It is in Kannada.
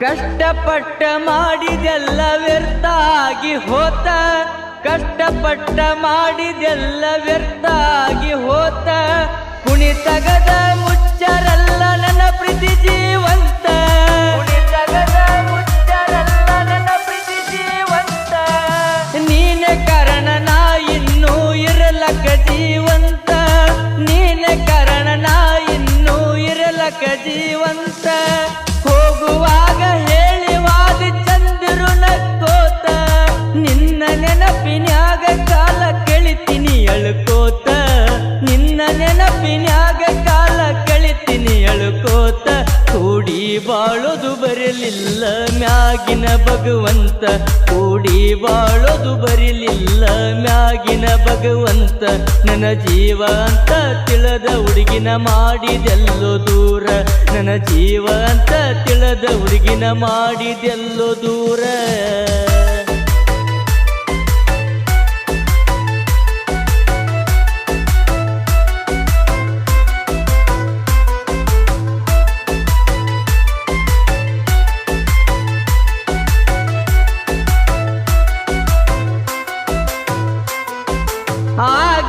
ಕಷ್ಟಪಟ್ಟ ಮಾಡಿದೆಲ್ಲ ವ್ಯರ್ಥ ಆಗಿ ಹೋತ, ಕಷ್ಟಪಟ್ಟ ಮಾಡಿದೆಲ್ಲ ವ್ಯರ್ಥ ಆಗಿ ಹೋತ. ಕುಣಿತಗದ ಮುಚ್ಚರಲ್ಲ ನನ್ನ ಪ್ರೀತಿ ಜೀವಂತ, ಕುಣಿತಗದ ಮುಚ್ಚರಲ್ಲ ನನ್ನ ಪ್ರೀತಿ ಜೀವಂತ. ನೀನೆ ಕಾರಣ ನಾ ಇನ್ನೂ ಇರಲಕ್ಕ ಜೀವಂತ, ನೀನೆ ಕಾರಣ ನಾ ಇನ್ನೂ ಇರಲಕ್ಕ ಜೀವಂತ. ಹೋಗುವಾಗ ಹೇಳಿವಾದಿ ಚಂದಿರು ನಕ್ಕೋತ, ನಿನ್ನ ನೆನಪಿನ್ಯಾಗ ಕಾಲ ಕಳಿತೀನಿ ಅಳ್ಕೋತ, ನಿನ್ನ ನೆನಪಿನ್ಯಾಗ ಕಾಲ ಕಳಿತೀನಿ ಅಳ್ಕೋತ. ಕೂಡಿ ಬಾಳೋದು ಬರಲಿಲ್ಲ ಮ್ಯಾಗಿನ ಭಗವಂತ, ಕೂಡಿ ಬಾಳೋದು ಬರಲಿಲ್ಲ ಮ್ಯಾಗಿನ ಭಗವಂತ. ನನ್ನ ಜೀವ ಅಂತ ತಿಳಿದ ಹುಡುಗಿನ ಮಾಡಿದೆಲ್ಲೋ ದೂರ, ನನ್ನ ಜೀವ ಅಂತ ತಿಳಿದ ಹುಡುಗಿನ ಮಾಡಿದೆಲ್ಲೋ ದೂರ.